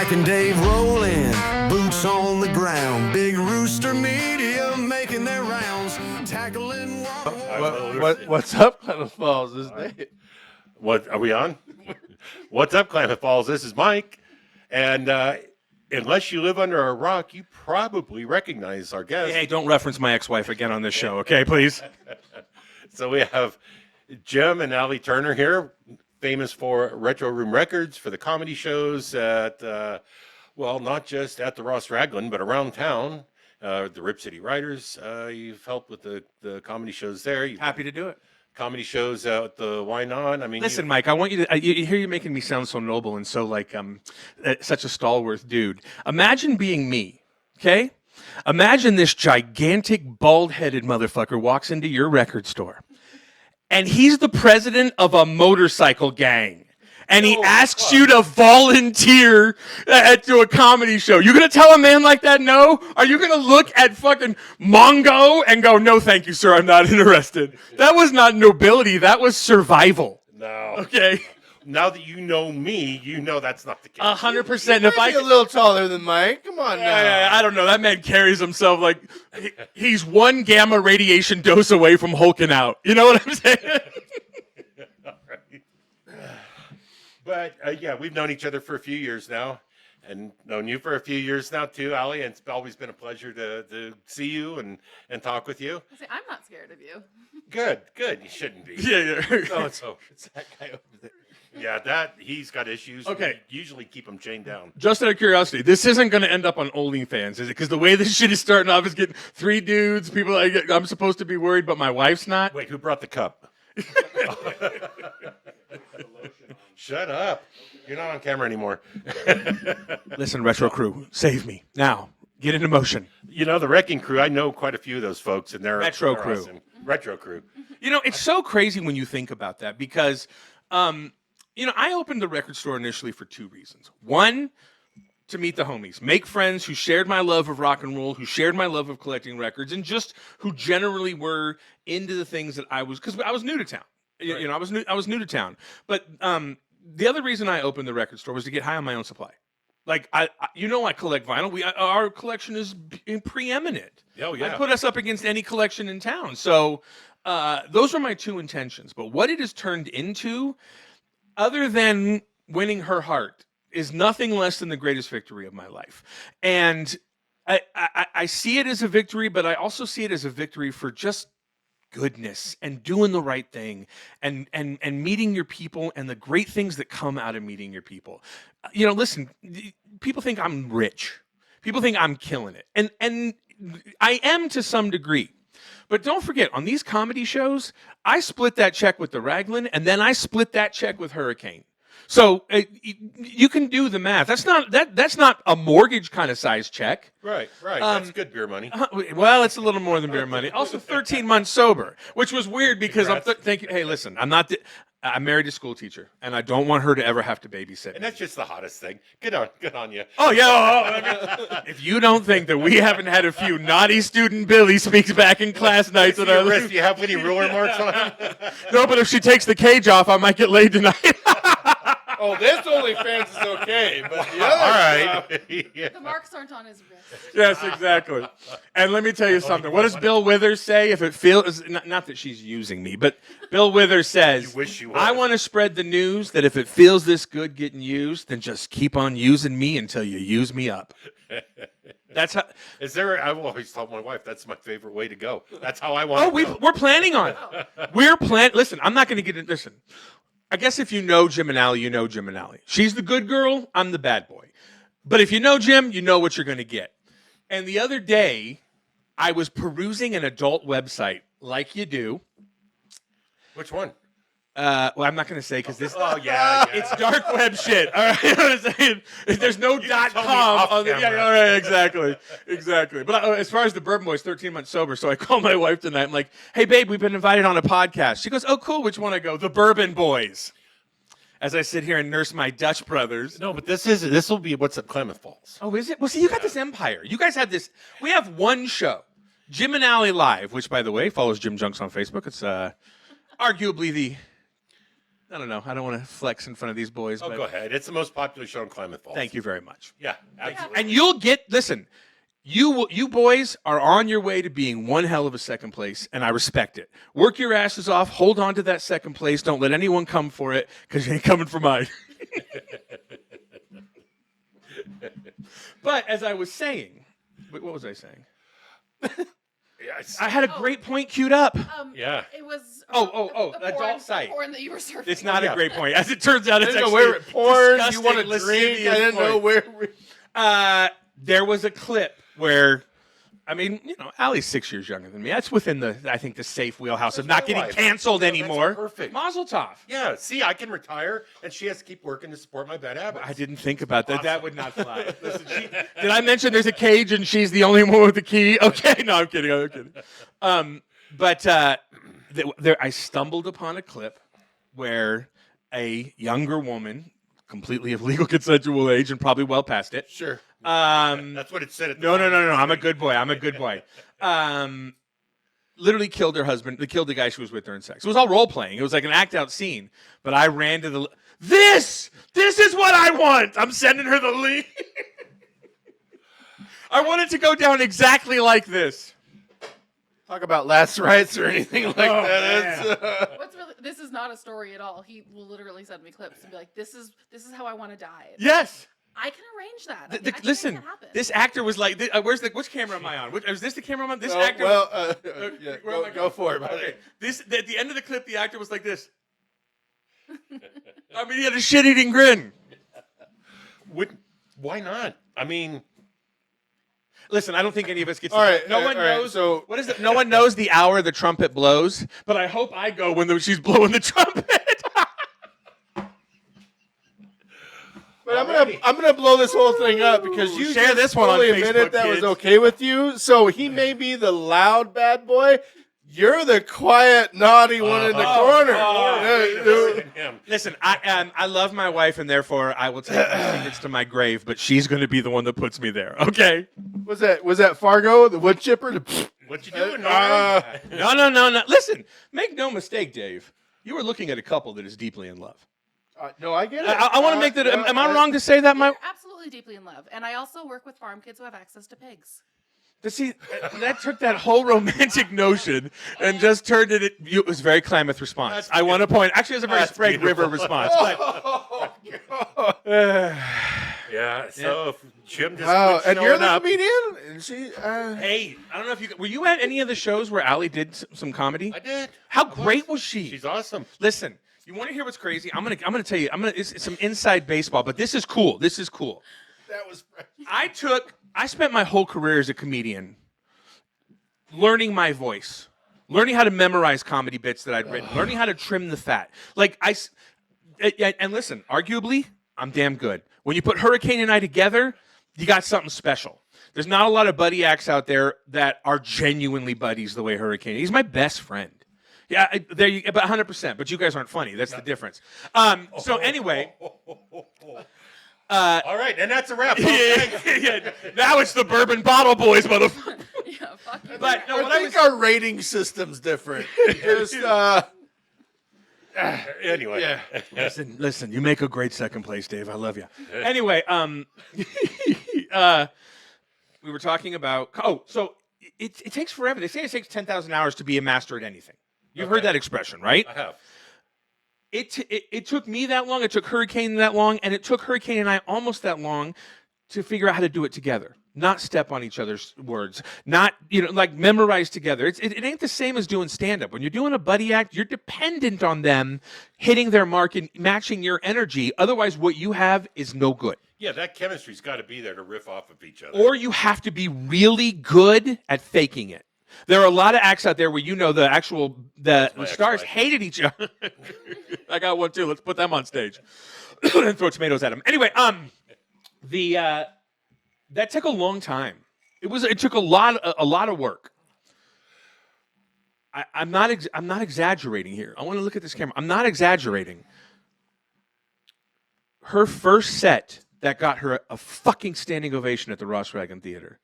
Mike and Dave rolling, boots on the ground. Big Rooster Media making their rounds, tackling What's up, Klamath Falls? This day. What are we on? What's up, Klamath Falls? This is Mike, and unless you live under a rock, you probably recognize our guest. Hey, don't reference my ex-wife again on this show, okay, please? So we have Jim and Allie Turner here, famous for Retro Room Records, for the comedy shows at, well, not just at the Ross Raglan, but around town. The Rip City Writers, you've helped with the comedy shows there. Happy to do it. Comedy shows at the Why Not? I mean, Listen, Mike, I want you to hear you making me sound so noble and so like such a stalwart dude. Imagine being me, okay? Imagine this gigantic bald-headed motherfucker walks into your record store, and he's the president of a motorcycle gang. And he asks you to volunteer to a comedy show. You gonna tell a man like that no? Are you gonna look at fucking Mongo and go, no, thank you, sir, I'm not interested? That was not nobility. That was survival. No. Okay. Now that you know me, you know that's not the case. 100%. If I be a little taller than Mike, come on now. I don't know. That man carries himself like he's one gamma radiation dose away from hulking out. You know what I'm saying? But, yeah, we've known each other for a few years now, and known you for a few years now, too, Allie, and it's always been a pleasure to see you and talk with you. I'm not scared of you. Good. You shouldn't be. Yeah. So, It's that guy over there. yeah, he's got issues. Okay. We usually keep him chained down. Just out of curiosity, this isn't going to end up on OnlyFans, is it? Because the way this shit is starting off is getting 3 dudes, people like, I'm supposed to be worried, but my wife's not. Wait, who brought the cup? Shut up. You're not on camera anymore. Listen, Retro Crew, save me. Now, get into motion. You know, the Wrecking Crew, I know quite a few of those folks, and they're Retro they're Crew. awesome. Retro Crew. You know, it's so crazy when you think about that because, you know, I opened the record store initially for 2 reasons. One, to meet the homies, make friends who shared my love of rock and roll, who shared my love of collecting records, and just who generally were into the things that I was, because I was new to town. Right. You know, I was new to town. But the other reason I opened the record store was to get high on my own supply. Like, I collect vinyl. Our collection is preeminent. Oh, yeah. I put us up against any collection in town. So those were my 2 intentions. But what it has turned into, other than winning her heart, is nothing less than the greatest victory of my life. And I see it as a victory, but I also see it as a victory for just goodness and doing the right thing and meeting your people and the great things that come out of meeting your people. You know, listen, people think I'm rich. People think I'm killing it. And I am to some degree. But don't forget, on these comedy shows, I split that check with the Raglan, and then I split that check with Hurricane. So you can do the math. That's not a mortgage kind of size check. Right. That's good beer money. Well, it's a little more than beer money. Also, 13 months sober, which was weird because thank you. Hey, listen, I'm married a school teacher, and I don't want her to ever have to babysit. And that's just the hottest thing. Good on you. Oh yeah. If you don't think that we haven't had a few naughty student Billy speaks back in class nights at our wrist, do you have any ruler marks on him? No, but if she takes the cage off, I might get laid tonight. Oh, this OnlyFans is okay, but the other All right. Yeah. The marks aren't on his wrist. Yes, exactly. And let me tell you something. What does Bill Withers say? If it feels, not that she's using me, but Bill Withers says, You wish you was. I want to spread the news that if it feels this good getting used, then just keep on using me until you use me up. That's how. Is there? I've always told my wife that's my favorite way to go. That's how I want. We're planning on it. Listen, I'm not going to get it. Listen, I guess if you know Jim and Allie, you know Jim and Allie. She's the good girl. I'm the bad boy. But if you know Jim, you know what you're going to get. And the other day, I was perusing an adult website, like you do. Which one? Well, I'm not going to say because this. Oh yeah. It's dark web shit. All right, you know what I'm saying? There's no .com. On the, yeah, all right, exactly. But as far as the Bourbon Boys, 13 months sober. So I called my wife tonight. I'm like, "Hey, babe, we've been invited on a podcast." She goes, "Oh, cool. Which one?" I go, "The Bourbon Boys." As I sit here and nurse my Dutch brothers. No, but this will be What's Up Klamath Falls. Oh, is it? Well, see, you got this empire. You guys have this. We have one show, Jim and Allie Live, which, by the way, follows Jim Junks on Facebook. It's arguably the I don't know. I don't want to flex in front of these boys. Oh, but go ahead. It's the most popular show in Klamath Falls. thank you very much. Yeah, absolutely. And you'll get, listen, you boys are on your way to being one hell of a second place, and I respect it. Work your asses off. Hold on to that second place. Don't let anyone come for it, because you ain't coming for mine. But as I was saying, what was I saying? Yes. I had a great point queued up. Yeah. It was. Oh, the adult porn, site. The porn that you were surfing. It's not a great point. As it turns out, I it's didn't know actually where porn. You disgusting, want to drink? I didn't know lascivious where. there was a clip where, I mean, Allie's 6 years younger than me. That's within I think, the safe wheelhouse of not my getting wife. canceled That's anymore. perfect. Mazel tov. Yeah, see, I can retire, and she has to keep working to support my bad habits. I didn't think about that. That would not fly. Listen, did I mention there's a cage and she's the only one with the key? Okay, no, I'm kidding. I stumbled upon a clip where a younger woman, completely of legal consensual age and probably well past it. Sure. Um, That's what it said at the no. bottom. I'm a good boy. Literally killed her husband. They killed the guy she was with during sex. It was all role playing. It was like an act out scene. But I ran to this is what I want. I'm sending her the link. I want it to go down exactly like this. Talk about last rights or anything like that. This is not a story at all. He will literally send me clips and be like, "This is how I want to die." Yes. I can arrange that. I can Listen, make that happen. this actor was like, which camera am I on? Is this the camera I'm on? This actor. Yeah, where am I go going? for it, buddy. Okay. At the end of the clip, the actor was like this. I mean, he had a shit-eating grin. Why not? I mean, listen, I don't think any of us gets. All right, no one all right, knows. so- What is it? No one knows the hour the trumpet blows. But I hope I go when she's blowing the trumpet. But I'm gonna blow this whole thing up because you Share just this one on fully Facebook, admitted that kids. was okay with you. So he may be the loud bad boy. You're the quiet, naughty one in the corner. Listen, I love my wife, and therefore I will take my secrets to my grave. But she's going to be the one that puts me there. Okay. Was that Fargo, the wood chipper? what you doing, Norm? No. Listen, make no mistake, Dave. You are looking at a couple that is deeply in love. No, I get it. I want to make that. Am I wrong to say that? You're absolutely deeply in love, and I also work with farm kids who have access to pigs. See, that took that whole romantic notion and just turned it. It was very Klamath response. I want to point. Actually, it was a very That's Sprague beautiful. River response. But, Yeah, so if Jim just Wow, quit and you're showing the up. comedian? And she, hey, I don't know if were you at any of the shows where Allie did some comedy? I did. How great was she? She's awesome. Listen, you want to hear what's crazy? I'm gonna tell you. It's some inside baseball, but this is cool. This is cool. that was I spent my whole career as a comedian learning my voice, learning how to memorize comedy bits that I'd written, learning how to trim the fat. And listen, arguably, I'm damn good. When you put Hurricane and I together, you got something special. There's not a lot of buddy acts out there that are genuinely buddies the way Hurricane. He's my best friend. Yeah, there you, about 100%. But you guys aren't funny. That's the difference. So anyway. All right, and that's a wrap. Yeah. Now it's the Bourbon Bottle Boys, motherfucker. Yeah, fuck you. But no, I think our rating system's different. Just, Anyway. yeah. Listen, you make a great second place, Dave. I love you. Anyway, we were talking about. So it takes forever. They say it takes 10,000 hours to be a master at anything. You've heard that expression, right? I have. It took me that long. It took Hurricane that long, and it took Hurricane and I almost that long to figure out how to do it together. Not step on each other's words. Not memorize together. It ain't the same as doing stand-up. When you're doing a buddy act, you're dependent on them hitting their mark and matching your energy. Otherwise, what you have is no good. Yeah, that chemistry's got to be there to riff off of each other. Or you have to be really good at faking it. There are a lot of acts out there where the stars hated each other. I got one too. Let's put them on stage and throw tomatoes at them. Anyway, that took a long time. It took a lot of work. I'm not exaggerating here. I want to look at this camera. I'm not exaggerating. Her first set that got her a fucking standing ovation at the Ross Reagan Theater.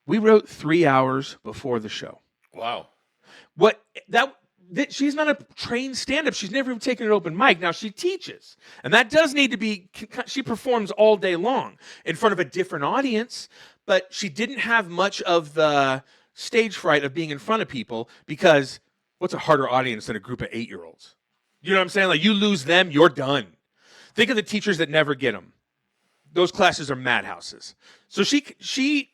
We wrote 3 hours before the show. Wow. she's not a trained stand-up. She's never even taken an open mic. Now, she teaches, and that does need to be, she performs all day long in front of a different audience, but she didn't have much of the stage fright of being in front of people, because what's a harder audience than a group of 8-year-olds? You know what I'm saying? Like, you lose them, you're done. Think of the teachers that never get them. Those classes are madhouses. So she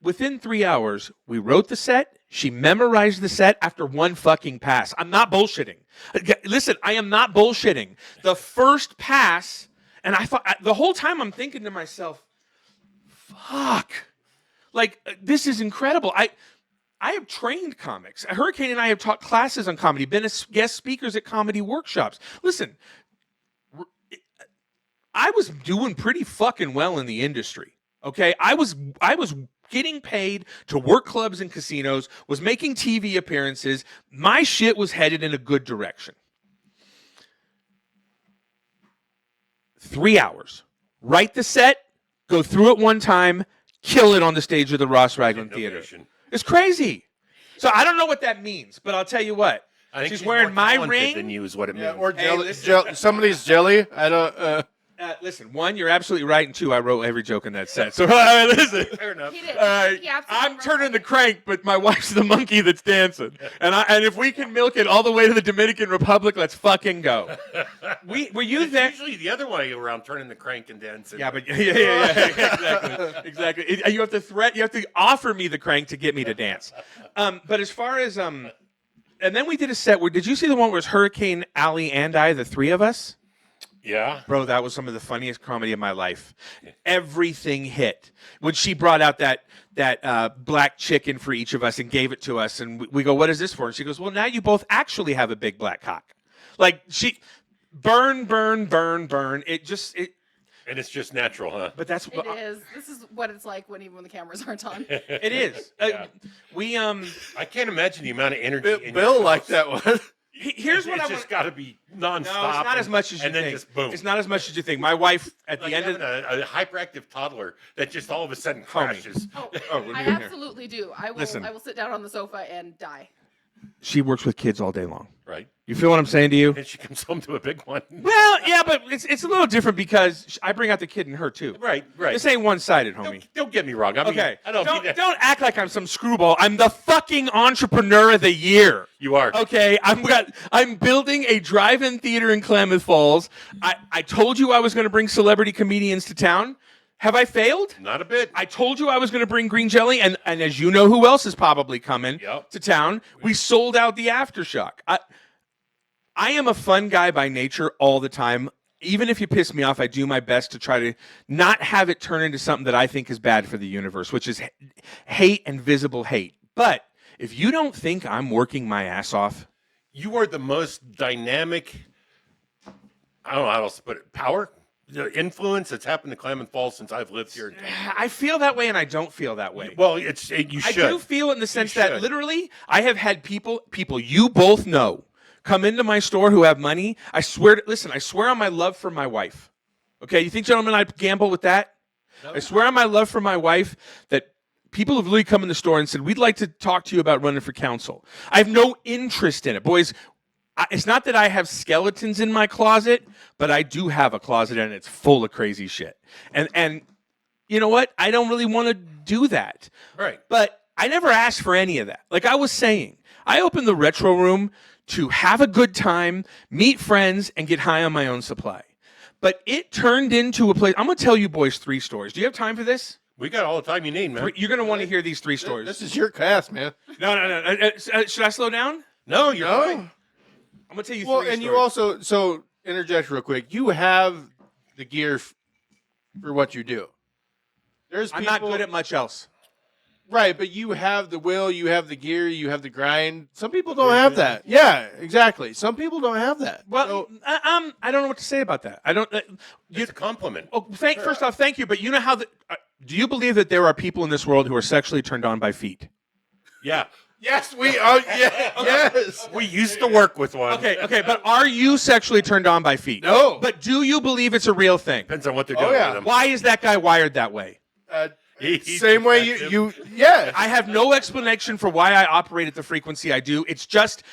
within 3 hours, we wrote the set. She memorized the set after one fucking pass. I'm not bullshitting. Listen, I am not bullshitting. The first pass, and I thought, the whole time I'm thinking to myself, fuck. Like, this is incredible. I have trained comics. Hurricane and I have taught classes on comedy, been guest speakers at comedy workshops. Listen, I was doing pretty fucking well in the industry. Okay, I was getting paid to work clubs and casinos, was making TV appearances. My shit was headed in a good direction. 3 hours. Write the set, go through it one time, kill it on the stage of the Ross Raglan Theater. It's crazy. So I don't know what that means, but I'll tell you what. I think she's wearing more my talented ring. than you is what it means. Or Hey, jelly, somebody's jelly. I don't. Listen, one, you're absolutely right, and two, I wrote every joke in that set. So listen. Fair enough. He did. He absolutely I'm wrote turning it. the crank, but my wife's the monkey that's dancing. And if we can milk it all the way to the Dominican Republic, let's fucking go. Were you It's there? usually the other way around, turning the crank and dancing. Yeah, but yeah, exactly. You have to offer me the crank to get me to dance. But as far as and then we did a set where, did you see the one where it was Hurricane, Allie, and I, the three of us? Yeah. Bro, that was some of the funniest comedy of my life. Everything hit. When she brought out that black chicken for each of us and gave it to us, and we go, what is this for? And she goes, well, now you both actually have a big black cock. Like, she, burn. And it's just natural, huh? But that's It is. This is what it's like even when the cameras aren't on. It is. Yeah. I I can't imagine the amount of energy. in Bill your liked house. that one. here's what I It's want. just got to be nonstop. No, it's not as much as you and think. then just boom. It's not as much as you think. My wife, at like the end having of a hyperactive toddler that just all of a sudden crashes. Oh, Oh, what are I we doing here? absolutely do. I will. Listen. I will sit down on the sofa and die. she works with kids all day long. Right. You feel what I'm saying to you? And she comes home to a big one. Well, yeah, but it's a little different because I bring out the kid in her too. Right. This ain't one-sided, homie. Don't get me wrong. I mean, Okay. I don't mean that. Don't act like I'm some screwball. I'm the fucking entrepreneur of the year. You are. Okay, I'm building a drive-in theater in Klamath Falls. I told you I was going to bring celebrity comedians to town. Have I failed? Not a bit. I told you I was going to bring green jelly, and as you know, who else is probably coming Yep. to town? We sold out the Aftershock. I am a fun guy by nature all the time. Even if you piss me off, I do my best to try to not have it turn into something that I think is bad for the universe, which is hate and visible hate. But if you don't think I'm working my ass off, You are the most dynamic, I don't know how else to put it, power, the influence that's happened to Klamath Falls since I've lived here. I feel that way and I don't feel that way. Well, you should. I do feel it in the sense that should. literally I have had people you both know come into my store who have money. I swear on my love for my wife. Okay, you think, gentlemen, I gamble with that? No. I swear on my love for my wife that people have literally come in the store and said, we'd like to talk to you about running for council. I have no interest in it. Boys, it's not that I have skeletons in my closet, but I do have a closet and it's full of crazy shit. And you know what? I don't really want to do that. Right. But I never asked for any of that. Like I was saying, I opened the Retro Room to have a good time, meet friends, and get high on my own supply. But it turned into a place. I'm going to tell you boys 3 stories. Do you have time for this? We got all the time you need, man. You're going to want to hear these 3 stories. This is your cast, man. No. Should I slow down? No, you're fine. I'm going to tell you 3 Well, stories. and you also, so interject real quick. You have the gear for what you do. There's I'm people, not good at much else. right, but you have the will, you have the gear, you have the grind. Some people don't have that. Yeah, exactly. Some people don't have that. Well, So- I don't know what to say about that. I don't. It's a compliment. Oh, first off, thank you. But you know how do you believe that there are people in this world who are sexually turned on by feet? Yeah. yes, we are. Yeah, yes. We used to work with one. Okay, but are you sexually turned on by feet? No. But do you believe it's a real thing? Depends on what they're Oh, doing yeah. with them. Why is that guy wired that way? Same way you yeah. I have no explanation for why I operate at the frequency I do. It's just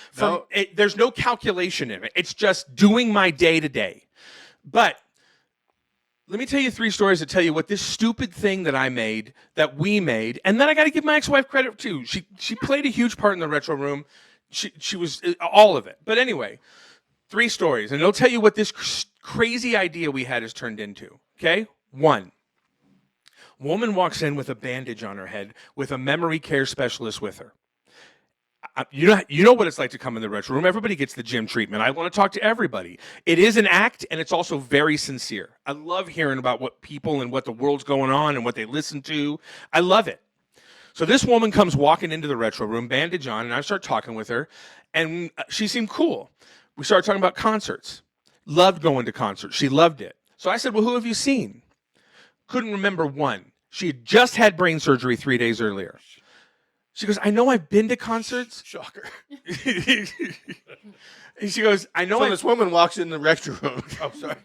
there's no calculation in it. It's just doing my day to day. But let me tell you 3 stories that tell you what this stupid thing that I made, that we made, and then I got to give my ex-wife credit too. She played a huge part in the retro room. She was all of it. But anyway, 3 stories, and it'll tell you what this crazy idea we had has turned into. Okay, 1. Woman walks in with a bandage on her head with a memory care specialist with her. You know what it's like to come in the retro room. Everybody gets the gym treatment. I want to talk to everybody. It is an act, and it's also very sincere. I love hearing about what people and what the world's going on and what they listen to. I love it. So this woman comes walking into the retro room, bandage on, and I start talking with her, and she seemed cool. We started talking about concerts. Loved going to concerts. She loved it. So I said, well, who have you seen? Couldn't remember one. She had just had brain surgery 3 days earlier. She goes, I know I've been to concerts. Shocker. And she goes, I know. So this woman walks in the retro room. Oh, sorry.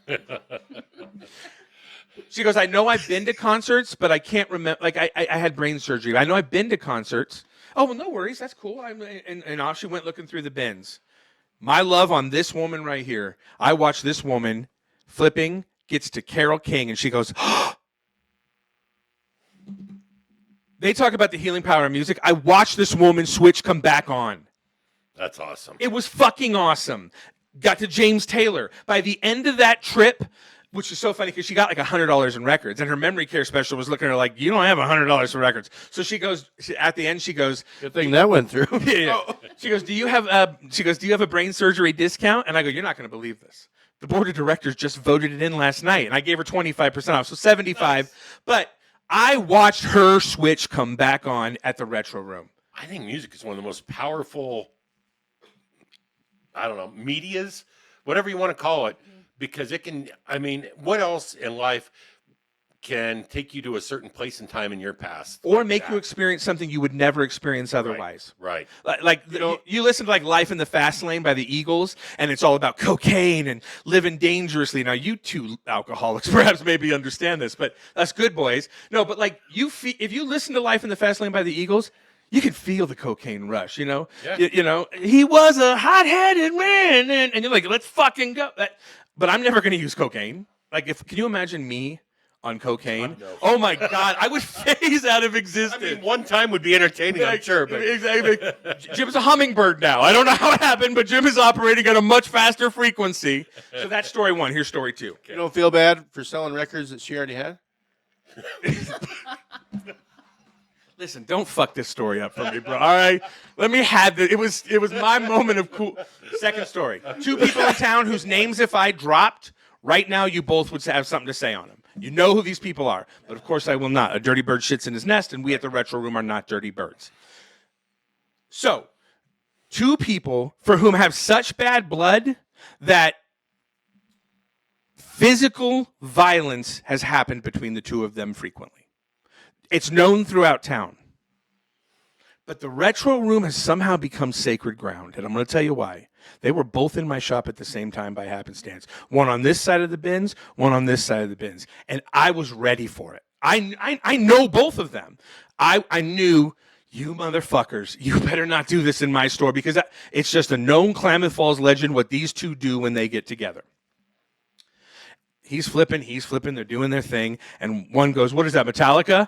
She goes, I know I've been to concerts, but I can't remember. Like, I had brain surgery. I know I've been to concerts. Oh, well, no worries. That's cool. And off she went looking through the bins. My love on this woman right here. I watched this woman flipping, gets to Carole King, and she goes, They talk about the healing power of music. I watched this woman switch come back on. That's awesome. It was fucking awesome. Got to James Taylor. By the end of that trip, which is so funny because she got like $100 in records, and her memory care specialist was looking at her like, you don't have $100 for records. So she goes, at the end, she goes, good thing that went through. yeah. She goes, do you have a brain surgery discount? And I go, you're not going to believe this. The board of directors just voted it in last night, and I gave her 25% off, so 75. Nice. But I watched her switch come back on at the retro room. I think music is one of the most powerful, I don't know, medias, whatever you want to call it, because it can, I mean, what else in life can take you to a certain place and time in your past? Or make you experience something you would never experience otherwise. Right. Like you listen to like Life in the Fast Lane by the Eagles, and it's all about cocaine and living dangerously. Now, you two alcoholics perhaps maybe understand this, but us good boys. No, but like if you listen to Life in the Fast Lane by the Eagles, you can feel the cocaine rush, you know? Yeah. You know, he was a hot-headed man, and you're like, let's fucking go. But I'm never going to use cocaine. Like, can you imagine me on cocaine? No. Oh my God, I would phase out of existence. I mean, one time would be entertaining, I'm sure. But exactly. Jim's a hummingbird now. I don't know how it happened, but Jim is operating at a much faster frequency. So that's story 1. Here's story 2. You don't feel bad for selling records that she already had? Listen, don't fuck this story up for me, bro. All right, let me have it. It was my moment of cool. Second story: 2 people in town whose names, if I dropped right now, you both would have something to say on them. You know who these people are, but of course I will not. A dirty bird shits in his nest, and we at the retro room are not dirty birds. So, 2 people for whom have such bad blood that physical violence has happened between the 2 of them frequently. It's known throughout town. But the retro room has somehow become sacred ground, and I'm going to tell you why. They were both in my shop at the same time by happenstance. One on this side of the bins, one on this side of the bins. And I was ready for it. I know both of them. I knew, you motherfuckers, you better not do this in my store, because it's just a known Klamath Falls legend what these 2 do when they get together. He's flipping, they're doing their thing, and one goes, what is that, Metallica?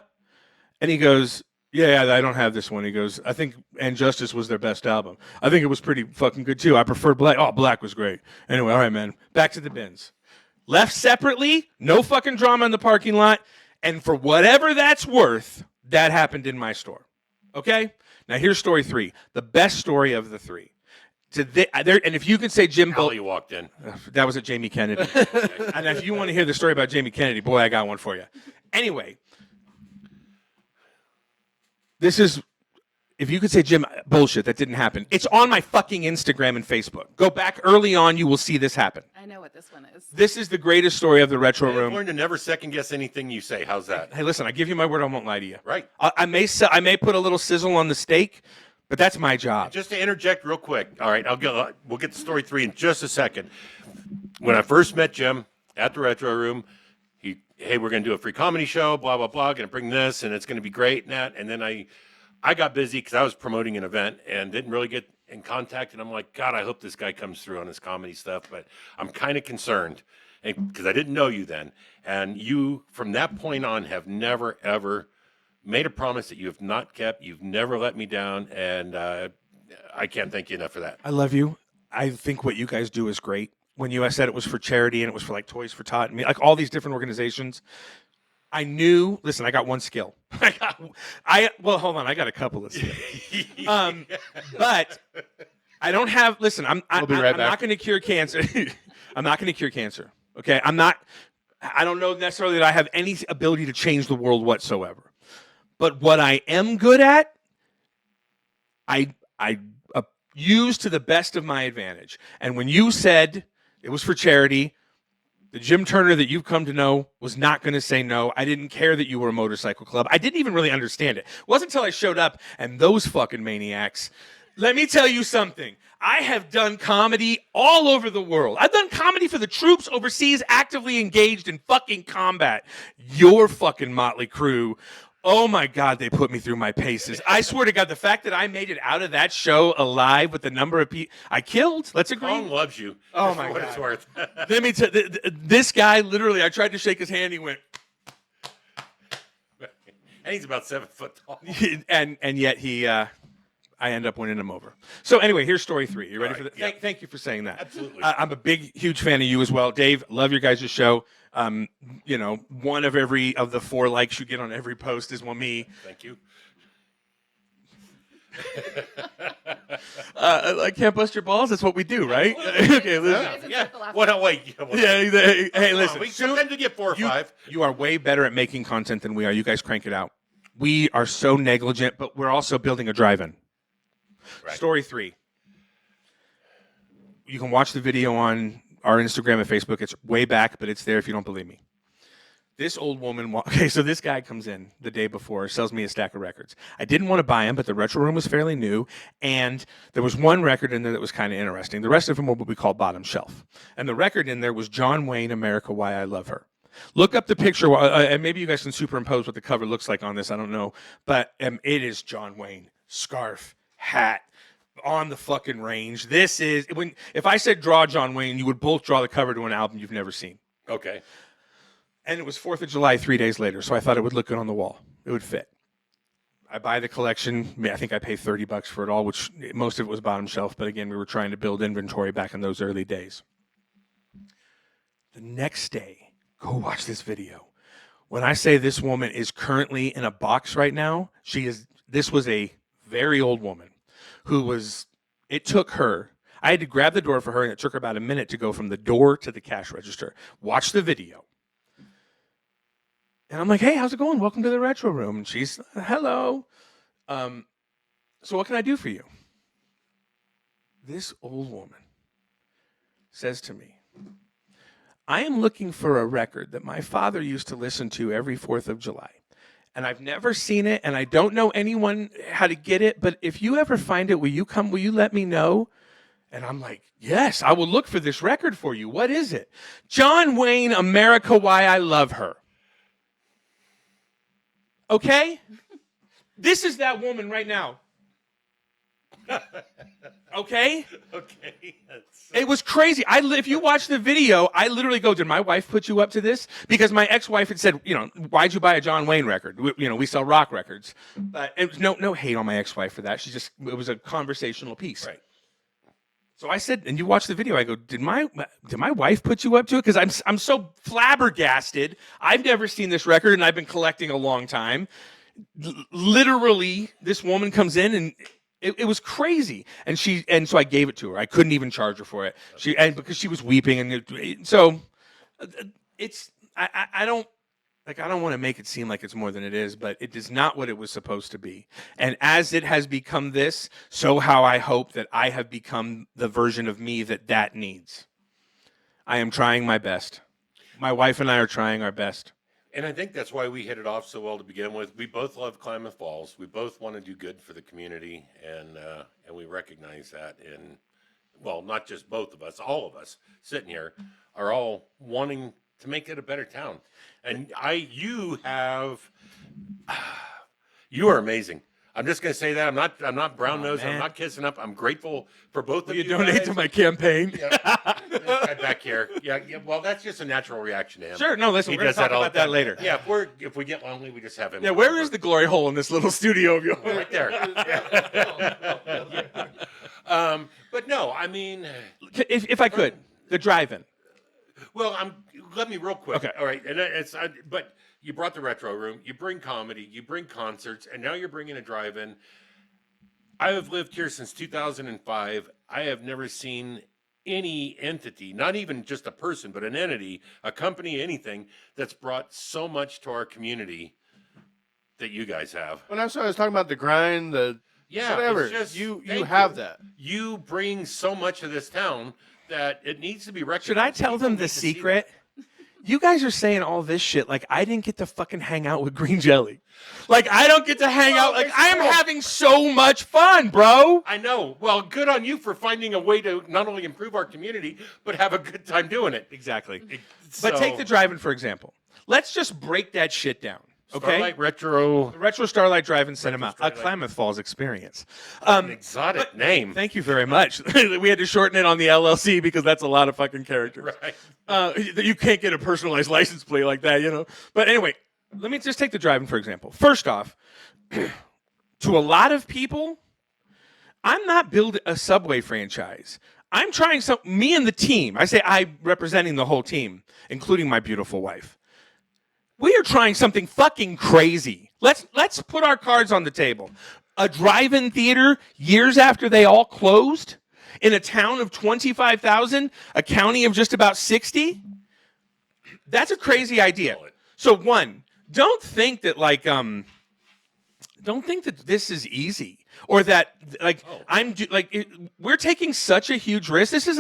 And he goes, yeah, I don't have this one. He goes, I think And Justice was their best album. I think it was pretty fucking good too. I prefer Black. Oh, Black was great. Anyway, all right, man. Back to the bins. Left separately, no fucking drama in the parking lot. And for whatever that's worth, that happened in my store. Okay? Now here's story 3. The best story of the 3. And if you could say Jim Allie walked in. That was at Jamie Kennedy. And if you want to hear the story about Jamie Kennedy, boy, I got one for you. Anyway. This is, if you could say, Jim, bullshit, that didn't happen. It's on my fucking Instagram and Facebook. Go back early on, you will see this happen. I know what this one is. This is the greatest story of the retro I've room. learned to never second guess anything you say. How's that? Hey, listen, I give you my word, I won't lie to you. Right. I may put a little sizzle on the steak, but that's my job. Just to interject real quick. All right, we'll get to story 3 in just a second. When I first met Jim at the retro room, hey, we're going to do a free comedy show, blah, blah, blah, going to bring this, and it's going to be great, and that. And then I got busy because I was promoting an event and didn't really get in contact. And I'm like, God, I hope this guy comes through on his comedy stuff. But I'm kind of concerned because I didn't know you then. And you, from that point on, have never, ever made a promise that you have not kept. You've never let me down. And I can't thank you enough for that. I love you. I think what you guys do is great. When you said it was for charity and it was for like Toys for Tot and me, like all these different organizations, I knew. Listen, I got one skill. Well, hold on. I got a couple of skills. But I don't have. Listen, I'm not going to cure cancer. I'm not going to cure cancer. Okay, I'm not. I don't know necessarily that I have any ability to change the world whatsoever. But what I am good at, I use to the best of my advantage. And when you said it was for charity, the Jim Turner that you've come to know was not going to say no. I didn't care that you were a motorcycle club. I didn't even really understand it. It wasn't until I showed up and those fucking maniacs. Let me tell you something. I have done comedy all over the world. I've done comedy for the troops overseas actively engaged in fucking combat. Your fucking motley crew. Oh my God, they put me through my paces. I swear to God, the fact that I made it out of that show alive with the number of people I killed, let's agree. Tom loves you. Oh my what God. it's worth. Let me tell this guy, literally, I tried to shake his hand. He went, And he's about 7 foot tall. and yet I end up winning him over. So anyway, here's story 3. You ready for that? Yeah. Thank you for saying that. Absolutely. I'm a big, huge fan of you as well, Dave. Love your guys' show. One of the 4 likes you get on every post is me. Thank you. I can't bust your balls. That's what we do, right? Okay, listen. Yeah. Wait. Hey, listen. Sometimes we get 4 or 5. You are way better at making content than we are. You guys crank it out. We are so negligent, but we're also building a drive-in. Right. Story 3. You can watch the video on our Instagram and Facebook. It's way back, but it's there if you don't believe me. This old woman, so this guy comes in the day before, sells me a stack of records. I didn't want to buy them, but the retro room was fairly new, and there was one record in there that was kind of interesting. The rest of them were what we call bottom shelf. And the record in there was John Wayne, America, Why I Love Her. Look up the picture, and maybe you guys can superimpose what the cover looks like on this. I don't know, but it is John Wayne, scarf, hat, on the fucking range. This is if I said draw John Wayne, you would both draw the cover to an album you've never seen. Okay. And it was 4th of July 3 days later, so I thought it would look good on the wall. It would fit. I buy the collection. I think I paid $30 for it all, which most of it was bottom shelf. But again, we were trying to build inventory back in those early days. The next day, go watch this video. When I say this woman is currently in a box right now, this was a very old woman it took her, I had to grab the door for her, and it took her about a minute to go from the door to the cash register. Watch the video. And I'm like, hey, how's it going? Welcome to the retro room. And she's, hello. So what can I do for you? This old woman says to me, I am looking for a record that my father used to listen to every 4th of July. And I've never seen it, and I don't know anyone how to get it, but if you ever find it, will you let me know? And I'm like, yes, I will look for this record for you. What is it? John Wayne, America, Why I Love Her. Okay? This is that woman right now. Okay? Okay. It was crazy. If you watch the video, I literally go, did my wife put you up to this? Because my ex-wife had said, why'd you buy a John Wayne record? We sell rock records. But it was no hate on my ex-wife for that. It was a conversational piece. Right. So I said, and you watch the video, I go, did my wife put you up to it? Because I'm so flabbergasted. I've never seen this record, and I've been collecting a long time. Literally, this woman comes in, and it was crazy. And so I gave it to her. I couldn't even charge her for it. Because she was weeping, and so I don't want to make it seem like it's more than it is, but it is not what it was supposed to be. And as it has become this, so how I hope that I have become the version of me that needs. I am trying my best. My wife and I are trying our best. And I think that's why we hit it off so well to begin with. We both love Klamath Falls. We both want to do good for the community, and we recognize that. And, well, not just both of us, all of us sitting here are all wanting to make it a better town. And you are amazing. I'm just going to say that. I'm not brown nosed. I'm not kissing up. I'm grateful for both of you. Donate guys. to my campaign. Yeah. This guy back here. Yeah. Well, that's just a natural reaction to him. Sure. No, listen, He we're going does to talk that all about the that time. later. Yeah. If we get lonely, we just have him. Yeah, where is the glory hole in this little studio of yours? right there? But no, I mean, If I could, the drive-in. well, let me real quick. Okay. All right. And but you brought the retro room, you bring comedy, you bring concerts, and now you're bringing a drive-in. I have lived here since 2005. I have never seen any entity, not even just a person, but an entity, a company, anything that's brought so much to our community that you guys have. When I was talking about the grind, Yeah, whatever, it's just- you thank have that. You bring so much of this town that it needs to be recognized. Should I tell them People the need to see secret? You guys are saying all this shit like I didn't get to fucking hang out with Green Jelly. Like I don't get to hang out. Like I am having so much fun, bro. I know. Well, good on you for finding a way to not only improve our community, but have a good time doing it. Exactly. So, But take the drive-in, for example. Let's just break that shit down. Okay. Starlight Retro, The Retro Starlight Drive-In Cinema, a Starlight. Klamath Falls experience. an exotic name. Thank you very much. We had to shorten it on the LLC because that's a lot of fucking characters. Right. You can't get a personalized license plate like that, you know. But anyway, let me just take the drive-in, for example. First off, to a lot of people, I'm not building a Subway franchise. I'm trying me and the team, I say I representing the whole team, including my beautiful wife. We are trying something fucking crazy. Let's put our cards on the table. A drive-in theater years after they all closed in a town of 25,000, a county of just about 60. That's a crazy idea. So one, don't think that this is easy or that we're taking such a huge risk. This is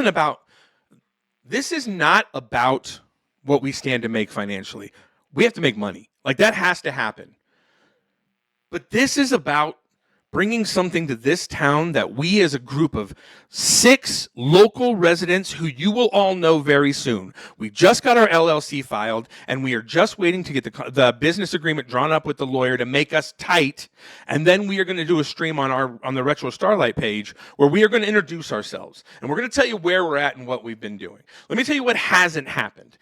not about what we stand to make financially. We have to make money. Like that has to happen. But this is about bringing something to this town that we as a group of 6 local residents who you will all know very soon. We just got our LLC filed and we are just waiting to get the business agreement drawn up with the lawyer to make us tight. And then we are going to do a stream on the Retro Starlight page where we are going to introduce ourselves. And we're going to tell you where we're at and what we've been doing. Let me tell you what hasn't happened.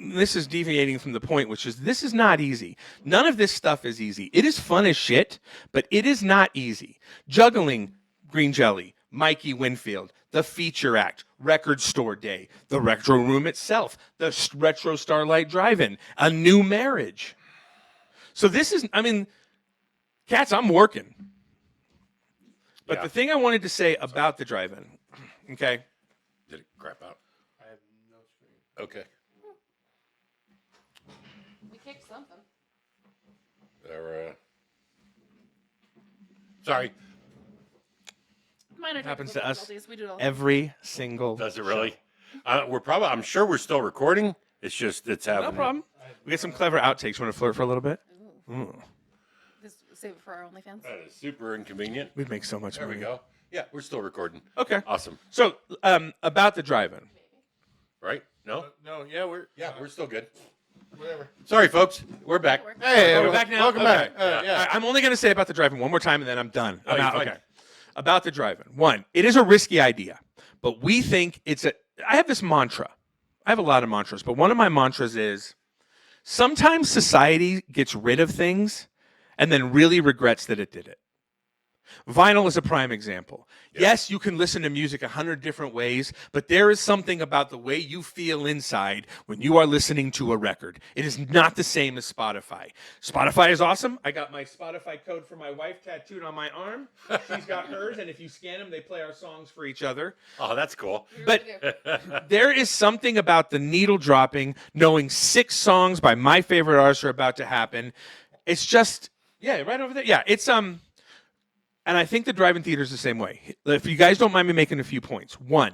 This is deviating from the point, which is this is not easy. None of this stuff is easy. It is fun as shit, but it is not easy. Juggling Green Jelly, Mikey Winfield, the Feature Act, Record Store Day, the Retro Room itself, the Retro Starlight Drive-In, a new marriage. So this is, cats, I'm working. But Yeah. the thing I wanted to say about the drive-in, okay? Did it crap out? I have no screen. Okay. We kicked something. Sorry. Minor Happens technical to us difficulties. We do it all. Every single Does it really? I'm sure we're still recording. It's just, it's having. No problem. We get some clever outtakes. Want to flirt for a little bit? Just save it for our OnlyFans. That is super inconvenient. We'd make so much There money. we go. Yeah, we're still recording. Okay. Awesome. So, about the drive-in. Right? No? No, yeah, We're still good. whatever. Sorry, folks. We're back. Hey, we're back now? Welcome Okay. back. Yeah. I'm only going to say about the drive-in one more time, and then I'm done. Oh, you're fine. Okay. About the drive-in. One, it is a risky idea, but we think I have this mantra. I have a lot of mantras, but one of my mantras is sometimes society gets rid of things and then really regrets that it did it. Vinyl is a prime example. Yes, you can listen to music 100 different ways, but there is something about the way you feel inside when you are listening to a record. It is not the same as Spotify. Spotify is awesome. I got my Spotify code for my wife tattooed on my arm. She's got hers, and if you scan them, they play our songs for each other. Oh, that's cool. But there is something about the needle dropping, knowing 6 songs by my favorite artists are about to happen. It's just, right over there. Yeah, it's and I think the drive-in theater is the same way. If you guys don't mind me making a few points. One,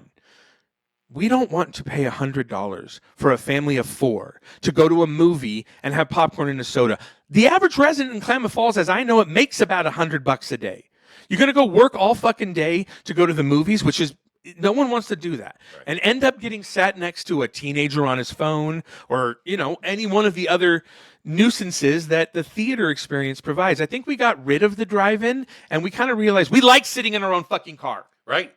we don't want to pay $100 for a family of 4 to go to a movie and have popcorn and a soda. The average resident in Klamath Falls, as I know it, makes about $100 a day. You're going to go work all fucking day to go to the movies, which is no one wants to do that and end up getting sat next to a teenager on his phone or, any one of the other nuisances that the theater experience provides. I think we got rid of the drive-in and we kind of realized we like sitting in our own fucking car. Right.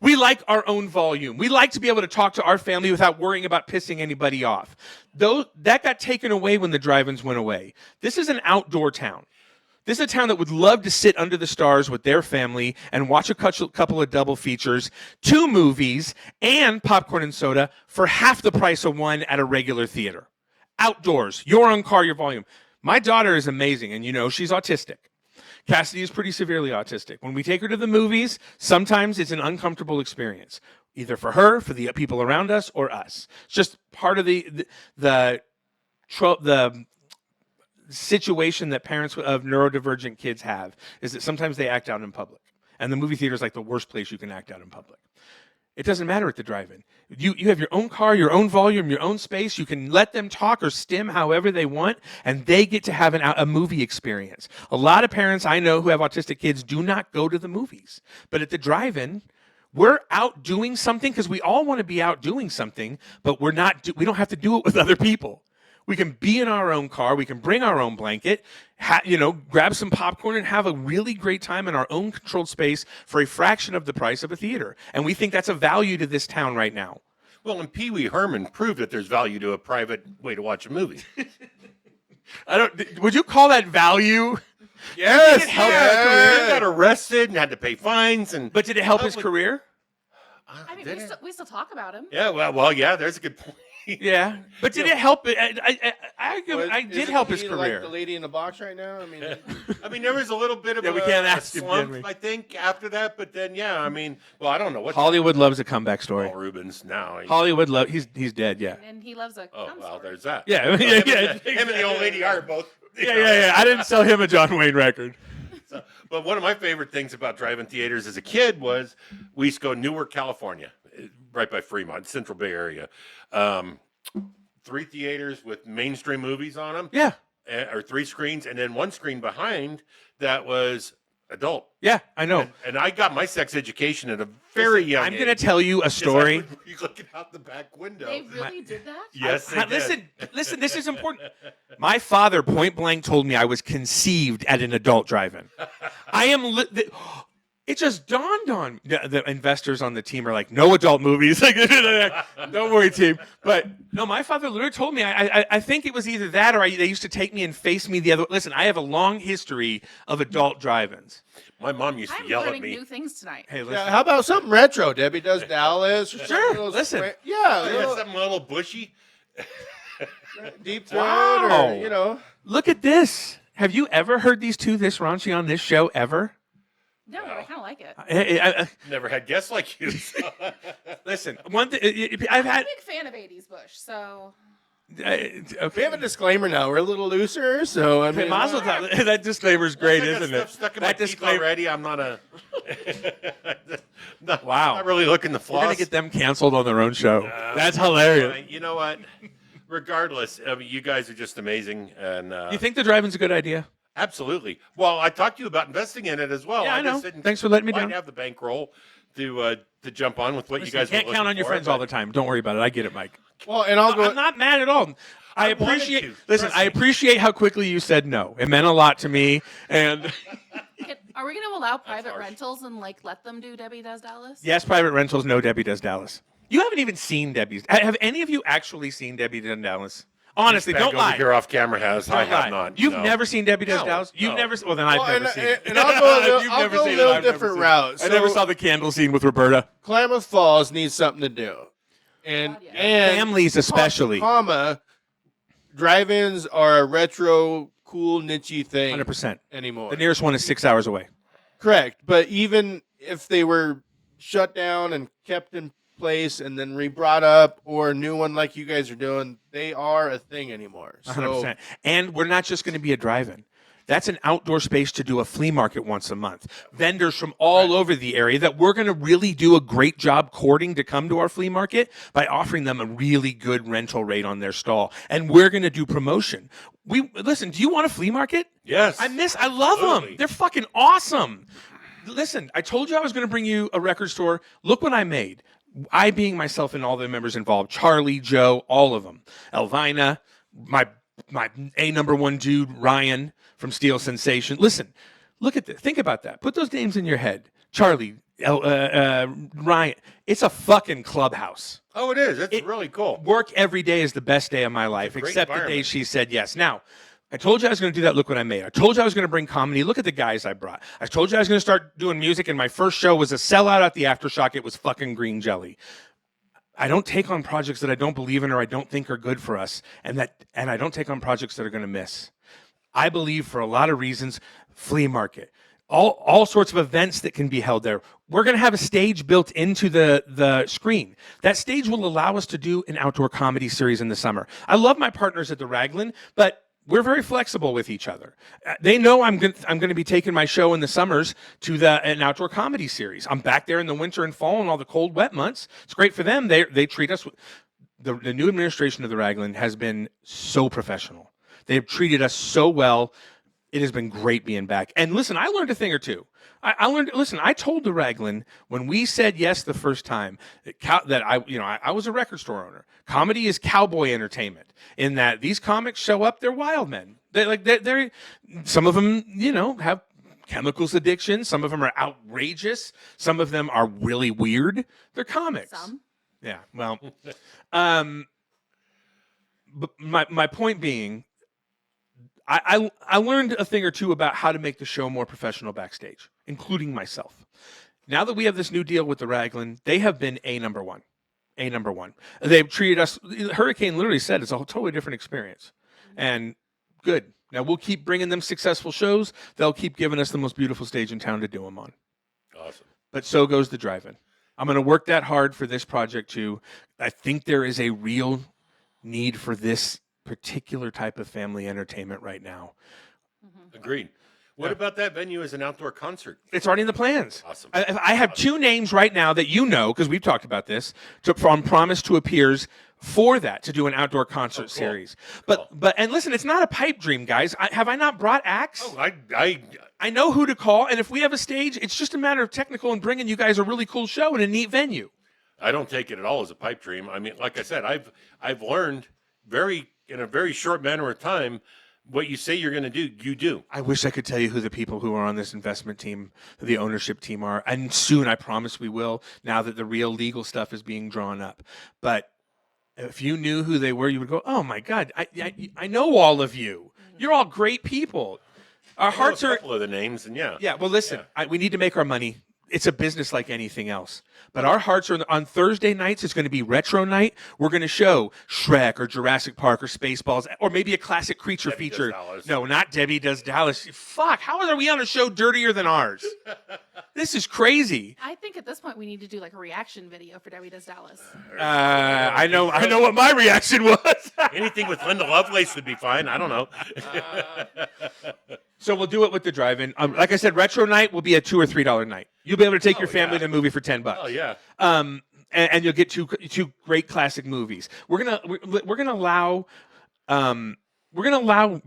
We like our own volume. We like to be able to talk to our family without worrying about pissing anybody off. That got taken away when the drive-ins went away. This is an outdoor town. This is a town that would love to sit under the stars with their family and watch a couple of double features, 2 movies, and popcorn and soda for half the price of one at a regular theater. Outdoors, your own car, your volume. My daughter is amazing, and she's autistic. Cassidy is pretty severely autistic. When we take her to the movies, sometimes it's an uncomfortable experience, either for her, for the people around us, or us. It's just part of the situation that parents of neurodivergent kids have, is that sometimes they act out in public. And the movie theater is like the worst place you can act out in public. It doesn't matter at the drive-in. You have your own car, your own volume, your own space. You can let them talk or stim however they want, and they get to have a movie experience. A lot of parents I know who have autistic kids do not go to the movies. But at the drive-in, we're out doing something because we all want to be out doing something, but we don't have to do it with other people. We can be in our own car. We can bring our own blanket, grab some popcorn and have a really great time in our own controlled space for a fraction of the price of a theater. And we think that's a value to this town right now. Well, and Pee Wee Herman proved that there's value to a private way to watch a movie. Would you call that value? Yes. He got arrested and had to pay fines. But did it help his career? I mean, we still talk about him. Yeah, well, yeah, there's a good point. Yeah, but did it help? I did help his career. Like the lady in the box right now. I mean, there was a little bit of we can't ask a him, slump, can we? I think, after that. But then, I don't know what Hollywood loves a comeback story. Paul Rubens now. Hollywood he's dead. Yeah. And he loves a. Oh well, story. there's that. Yeah. Him and the old lady are both. Yeah. I didn't sell him a John Wayne record. But one of my favorite things about drive-in theaters as a kid was we used to go to Newark, California, right by Fremont, Central Bay Area. 3 theaters with mainstream movies on them. Yeah. Or 3 screens, and then 1 screen behind that was adult. Yeah, I know. And I got my sex education at a very young age. I'm going to tell you a story. I would be looking out the back window. They really did that? Yes, they did. Listen, this is important. My father point blank told me I was conceived at an adult drive-in. It just dawned on the investors on the team are like, no adult movies. Like, don't worry, team. But no, my father literally told me, I think it was either that or they used to take me and face me the other. Listen, I have a long history of adult drive-ins. My mom used to I'm yell at learning me. new things tonight. Hey, listen. Yeah, how about something retro? Debbie does Dallas. Sure, listen. Yeah, Something a little bushy. deep throat. Wow. Or, Look at this. Have you ever heard these two this raunchy on this show ever? No, but I kind of like it. Never had guests like you. Listen, one thing I've had. I'm a big fan of 80s Bush, so. Okay. We have a disclaimer now. We're a little looser, so I mean, Mazel tov. That disclaimer's great, I got isn't stuff it? stuck in my teeth already. I'm not a. Wow. Not really looking to floss. We're gonna get them canceled on their own show. That's hilarious. You know what? Regardless, you guys are just amazing, and You think the drive-in's a good idea? absolutely. Well, I talked to you about investing in it as well. Yeah, I know. just didn't Thanks for letting me quite down. have the bankroll to jump on with what you guys can't were count looking on your for, friends but- all the time. Don't worry about it. I get it, Mike. well, and I'll go. I'm not mad at all. I wanted appreciate. to. Listen, Trust I me. appreciate how quickly you said no. It meant a lot to me. And Are we going to allow private harsh. rentals and let them do Debbie Does Dallas? yes, private rentals. No, Debbie Does Dallas. You haven't even seen Debbie's. Have any of you actually seen Debbie Does Dallas? Honestly, Back don't over lie. here off camera has. I Don't have lie. not. You've no. never seen Debbie Does No, Dallas? You've no. never. Well, then I've Well, never seen it. and I'll go a little, You've I'll never go a seen it. little I've never different seen it. route. I never So, saw the candle scene with Roberta. Klamath Falls needs something to do, and God, yeah. and Families especially. drive-ins are a retro, cool, niche thing 100%. anymore. The nearest one is 6 hours away. Correct, but even if they were shut down and kept in place and then re-brought up, or a new one like you guys are doing, they are a thing anymore. So 100%. And we're not just going to be a drive-in. That's an outdoor space to do a flea market once a month. Vendors from all over the area that we're going to really do a great job courting to come to our flea market by offering them a really good rental rate on their stall. And we're going to do promotion. Listen, do you want a flea market? Yes. I love them. Absolutely. They're fucking awesome. listen, I told you I was going to bring you a record store. Look what I made. I being myself and all the members involved, Charlie, Joe, all of them. Elvina, my #1 dude, Ryan from Steel Sensation. Listen, look at this. Think about that. Put those names in your head. Charlie, Ryan. It's a fucking clubhouse. Oh, it is. It's really cool. Work every day is the best day of my life, great except the day environment. she said yes. Now, I told you I was going to do that. Look what I made. I told you I was going to bring comedy. Look at the guys I brought. I told you I was going to start doing music, and my first show was a sellout at the Aftershock. It was fucking Green Jelly. I don't take on projects that I don't believe in or I don't think are good for us, and I don't take on projects that are going to miss. I believe for a lot of reasons, flea market, all sorts of events that can be held there. We're going to have a stage built into the screen. That stage will allow us to do an outdoor comedy series in the summer. I love my partners at the Raglan, but we're very flexible with each other. They know I'm going to be taking my show in the summers to an outdoor comedy series. I'm back there in the winter and fall and all the cold, wet months. It's great for them. They treat us. The new administration of the Raglan has been so professional. They've treated us so well. It has been great being back. And listen, I learned a thing or two. I told the Raglan when we said yes the first time that I was a record store owner. Comedy is cowboy entertainment in that these comics show up, they're wild men. They're some of them, have chemicals addiction. Some of them are outrageous. Some of them are really weird. They're comics. Some. Yeah. Well, but my point being, I learned a thing or two about how to make the show more professional backstage, including myself. Now that we have this new deal with the Raglan, they have been number one. They've treated us, Hurricane literally said it's a totally different experience. And good. Now we'll keep bringing them successful shows. They'll keep giving us the most beautiful stage in town to do them on. Awesome. But so goes the drive-in. I'm going to work that hard for this project too. I think there is a real need for this particular type of family entertainment right now. Agreed. What about that venue as an outdoor concert? It's already in the plans. Awesome. I have two names right now that because we've talked about this, from Promise to Appears for that, to do an outdoor concert series. But and listen, it's not a pipe dream, guys. Have I not brought acts? Oh, I know who to call, and if we have a stage, it's just a matter of technical and bringing you guys a really cool show and a neat venue. I don't take it at all as a pipe dream. I mean, like I said, I've learned in a very short manner of time, what you say you're going to do, you do. I wish I could tell you who the people who are on this investment team, the ownership team are, and soon I promise we will, now that the real legal stuff is being drawn up. But if you knew who they were, you would go, oh my God, I know all of you. You're all great people. Our hearts a are... couple of the names, and yeah. Yeah, well, listen, we need to make our money. It's a business like anything else. But our hearts are on Thursday nights. It's going to be retro night. We're going to show Shrek or Jurassic Park or Spaceballs or maybe a classic creature Debbie feature. Does Dallas. No, not Debbie Does Dallas. Fuck, how are we on a show dirtier than ours? This is crazy. I think at this point we need to do like a reaction video for Debbie Does Dallas. I know what my reaction was. Anything with Linda Lovelace would be fine. I don't know. So we'll do it with the drive-in. Like I said, retro night will be a $2 or $3 night. You'll be able to take your family to a movie for $10. Oh yeah. And you'll get two great classic movies. We're gonna allow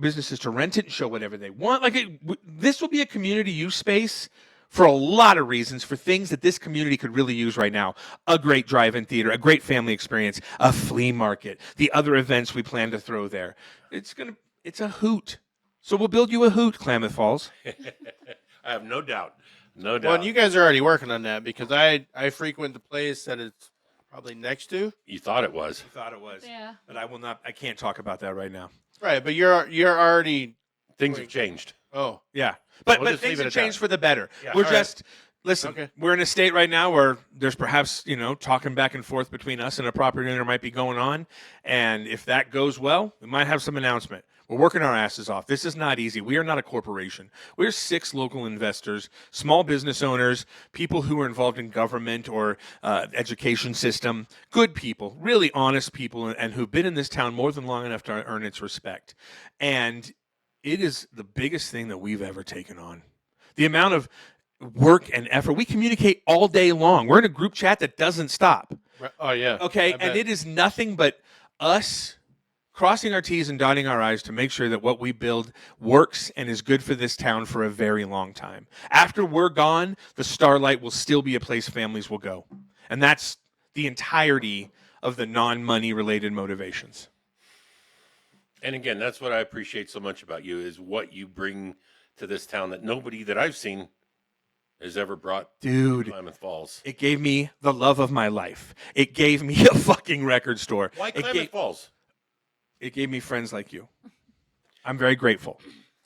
businesses to rent it and show whatever they want. This will be a community use space for a lot of reasons, for things that this community could really use right now. A great drive-in theater, a great family experience, a flea market, the other events we plan to throw there. It's a hoot. So we'll build you a hoot, Klamath Falls. I have no doubt. No doubt. Well, and you guys are already working on that because I frequent the place that it's probably next to. You thought it was. I thought it was. Yeah. But I can't talk about that right now. Right, but you're already. Things have changed. Oh, Yeah. But We'll just things leave it have at that. changed for the better. Yeah. We're All just listen, Okay. we're in a state right now where there's perhaps, talking back and forth between us and a property owner might be going on. And if that goes well, we might have some announcement. We're working our asses off. This is not easy. We are not a corporation. We're 6 local investors, small business owners, people who are involved in government or education system, good people, really honest people, and who've been in this town more than long enough to earn its respect. And it is the biggest thing that we've ever taken on. The amount of work and effort. We communicate all day long. We're in a group chat that doesn't stop. oh yeah. Okay, I and bet. it is nothing but us crossing our T's and dotting our I's to make sure that what we build works and is good for this town for a very long time. After we're gone, the Starlight will still be a place families will go. And that's the entirety of the non-money related motivations. And again, that's what I appreciate so much about you is what you bring to this town that nobody that I've seen has ever brought to Klamath Falls. It gave me the love of my life. It gave me a fucking record store. Why Klamath Falls? It gave me friends like you. I'm very grateful.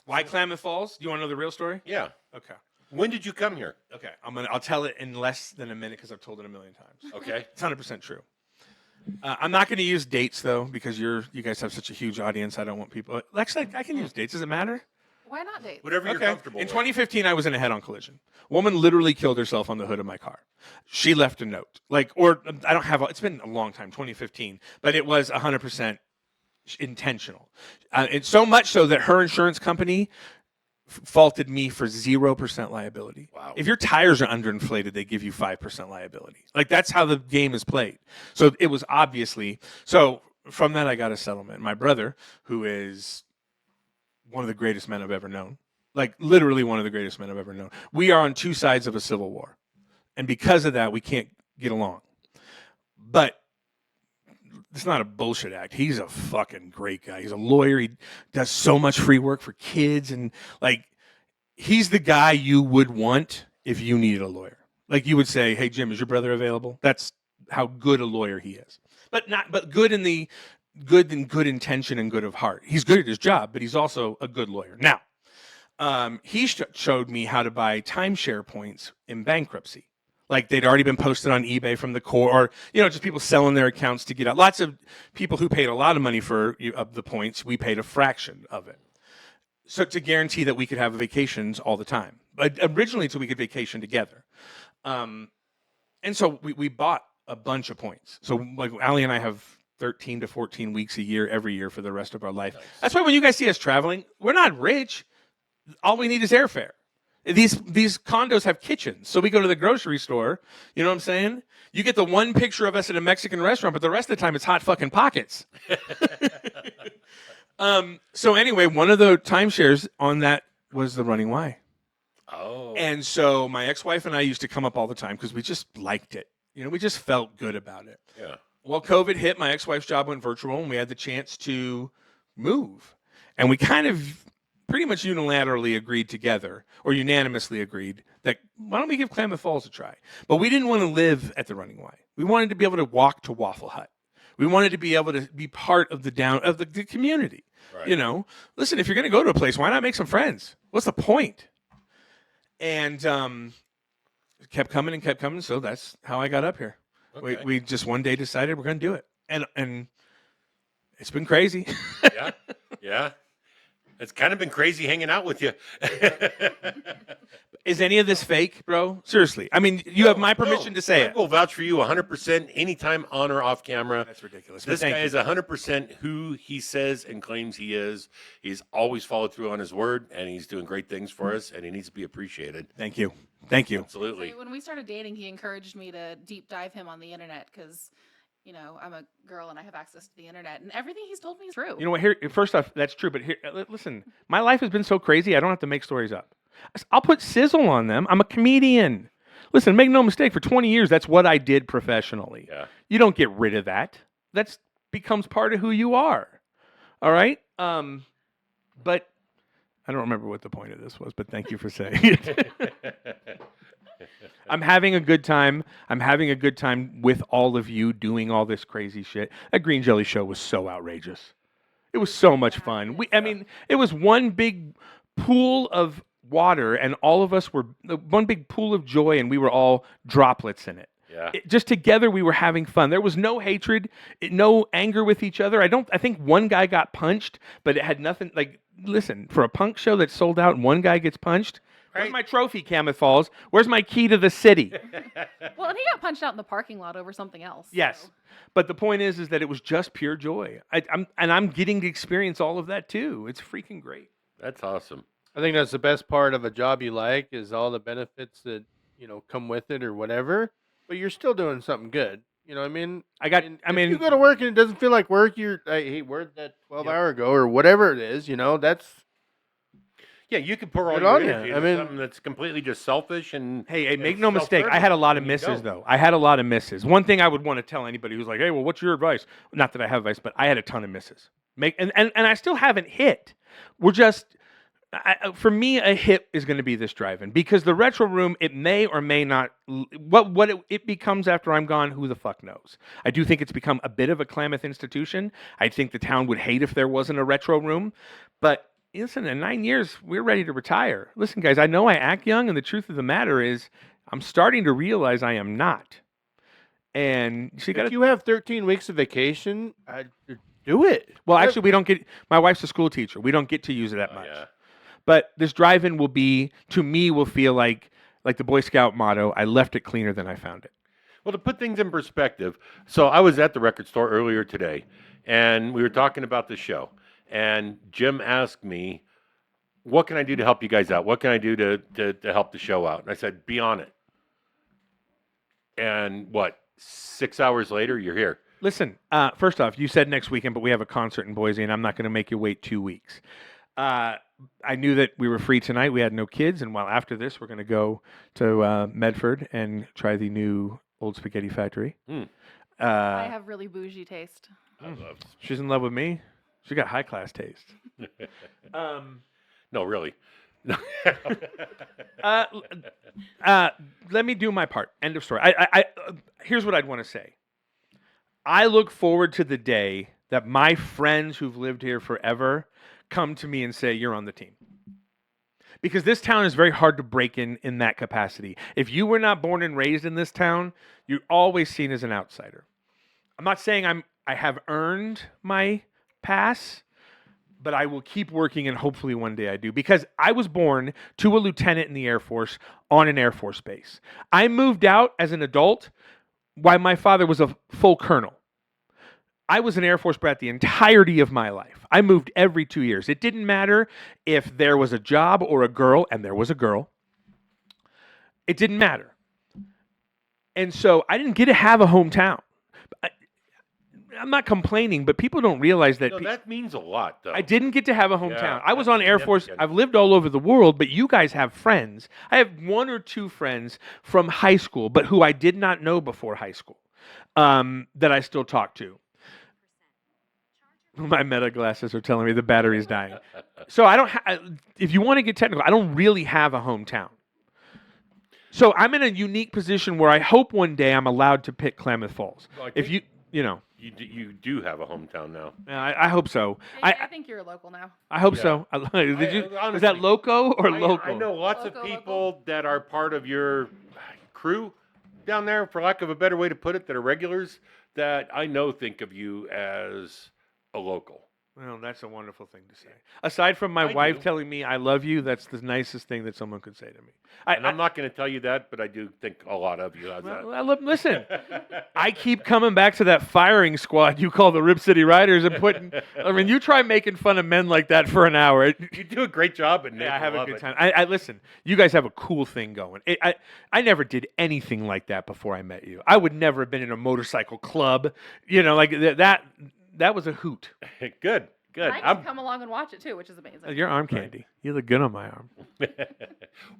Why Klamath Falls? Do you want to know the real story? Yeah. Okay. When did you come here? Okay. I'll tell it in less than a minute because I've told it a million times. Okay. It's 100% true. I'm not going to use dates though because you guys have such a huge audience. I don't want people. Actually, I can use dates. Does it matter? Why not date? Whatever you're comfortable In with. 2015, I was in a head-on collision. Woman literally killed herself on the hood of my car. She left a note. I don't have. It's been a long time, 2015, but it was 100% intentional. It's so much so that her insurance company faulted me for 0% liability. Wow. If your tires are underinflated, they give you 5% liability. Like that's how the game is played. So it was obviously so. From that, I got a settlement. My brother, who is one of the greatest men I've ever known, like literally one of the greatest men I've ever known. We are on two sides of a civil war, and because of that, we can't get along. But it's not a bullshit act. He's a fucking great guy. He's a lawyer. He does so much free work for kids. And like, he's the guy you would want if you needed a lawyer. Like you would say, hey, Jim, is your brother available? That's how good a lawyer he is. But good in the good intention and good of heart. He's good at his job, but he's also a good lawyer. Now, he showed me how to buy timeshare points in bankruptcy. Like they'd already been posted on eBay from the core, or just people selling their accounts to get out. Lots of people who paid a lot of money for the points. We paid a fraction of it, so to guarantee that we could have vacations all the time. But originally, so we could vacation together, and so we bought a bunch of points. So like Allie and I have 13 to 14 weeks a year every year for the rest of our life. Nice. That's why when you guys see us traveling, we're not rich. All we need is airfare. These condos have kitchens, so we go to the grocery store. You know what I'm saying? You get the one picture of us at a Mexican restaurant, but the rest of the time it's hot fucking pockets. So anyway, one of the timeshares on that was the Running Y. Oh. And so my ex-wife and I used to come up all the time because we just liked it. We just felt good about it. Yeah. Well, COVID hit. My ex-wife's job went virtual, and we had the chance to move. And we kind of pretty much unilaterally agreed together, or unanimously agreed, that why don't we give Klamath Falls a try? But we didn't want to live at the Running Y. We wanted to be able to walk to Waffle Hut. We wanted to be able to be part of the community. Right. Listen, if you're going to go to a place, why not make some friends? What's the point? And it kept coming, so that's how I got up here. Okay. We just one day decided we're going to do it, and it's been crazy. Yeah. It's kind of been crazy hanging out with you. Is any of this fake, bro? Seriously. I mean, you have my permission to say it. I will vouch for you 100% anytime on or off camera. That's ridiculous. This guy is 100% who he says and claims he is. He's always followed through on his word, and he's doing great things for us, and he needs to be appreciated. Thank you. Absolutely. So when we started dating, he encouraged me to deep dive him on the internet because I'm a girl and I have access to the internet, and everything he's told me is true. You know what? Here, first off, that's true. But here, listen, my life has been so crazy. I don't have to make stories up. I'll put sizzle on them. I'm a comedian. Listen, make no mistake. For 20 years, that's what I did professionally. Yeah. You don't get rid of that. That becomes part of who you are. All right. But I don't remember what the point of this was. But thank you for saying it. I'm having a good time. I'm having a good time with all of you doing all this crazy shit. That Green Jelly show was so outrageous. It was so much fun. It was one big pool of water, and all of us were one big pool of joy, and we were all droplets in it. Yeah. Just together, we were having fun. There was no hatred, no anger with each other. I think one guy got punched, but it had nothing. Like, listen, for a punk show that sold out, and one guy gets punched. Where's my trophy, Klamath Falls? Where's my key to the city? Well, and he got punched out in the parking lot over something else. Yes. So. But the point is that it was just pure joy. I'm getting to experience all of that too. It's freaking great. That's awesome. I think that's the best part of a job you like is all the benefits that come with it or whatever. But you're still doing something good. You know what I mean? I mean, if you go to work and it doesn't feel like work, you're like, hey, where'd that 12-hour ago or whatever it is, that's Yeah, you can pour all Good your on ya. energy I into mean- something that's completely just selfish and hey, and make no mistake. I self-serving, had a lot of and you misses, don't. though. I had a lot of misses. One thing I would want to tell anybody who's like, hey, well, what's your advice? Not that I have advice, but I had a ton of misses. And I still haven't hit. We're just, for me, a hit is going to be this drive-in because the retro room, it may or may not, what it becomes after I'm gone, who the fuck knows? I do think it's become a bit of a Klamath institution. I think the town would hate if there wasn't a retro room, but listen, in 9 years, we're ready to retire. Listen, guys, I know I act young, and the truth of the matter is, I'm starting to realize I am not. And so you got if to. you have 13 weeks of vacation, do it. Well, actually, we don't get. My wife's a school teacher. We don't get to use it that much. Yeah. But this drive-in will be, to me, will feel like the Boy Scout motto: "I left it cleaner than I found it." Well, to put things in perspective, so I was at the record store earlier today, and we were talking about the show, and Jim asked me, "What can I do to help you guys out? What can I do to help the show out?" And I said, "Be on it." And what? 6 hours later, you're here. Listen, first off, you said next weekend, but we have a concert in Boise, and I'm not going to make you wait 2 weeks. I knew that we were free tonight. We had no kids, and while after this, we're going to go to Medford and try the new Old Spaghetti Factory. I have really bougie taste. I love. She's in love with me. She got high class taste. No, really. Let me do my part. End of story. Here's what I'd want to say. I look forward to the day that my friends who've lived here forever come to me and say, you're on the team. Because this town is very hard to break in that capacity. If you were not born and raised in this town, you're always seen as an outsider. I'm not saying I have earned my pass, but I will keep working and hopefully one day I do. Because I was born to a lieutenant in the Air Force on an Air Force base. I moved out as an adult while my father was a full colonel. I was an Air Force brat the entirety of my life. I moved every 2 years. It didn't matter if there was a job or a girl, and there was a girl. It didn't matter. And so I didn't get to have a hometown. I'm not complaining, but people don't realize that. No, that means a lot, though. I didn't get to have a hometown. Yeah, I was that's on Air Force. significant. I've lived all over the world, but you guys have friends. I have one or two friends from high school, but who I did not know before high school, that I still talk to. My Meta glasses are telling me the battery's dying. So I don't. If you want to get technical, I don't really have a hometown. So I'm in a unique position where I hope one day I'm allowed to pick Klamath Falls. Well, If you know, You do have a hometown now. I hope so. I think you're local now. I hope Yeah. so. Did you? Was honestly, that loco or local? I know lots Local, of people that are part of your crew down there, for lack of a better way to put it, that are regulars that I know think of you as a local. Well, that's a wonderful thing to say. Aside from my I wife do. telling me I love you, that's the nicest thing that someone could say to me. And I'm not going to tell you that, but I do think a lot of you. How's Listen, I keep coming back to that firing squad you call the Rip City Riders and putting. I mean, you try making fun of men like that for an hour. You do a great job, and Yeah, I have a good time. I listen. You guys have a cool thing going. I never did anything like that before I met you. I would never have been in a motorcycle club. You know, like that. That was a hoot. Good. And I can come along and watch it too, which is amazing. Your arm candy. You look good on my arm.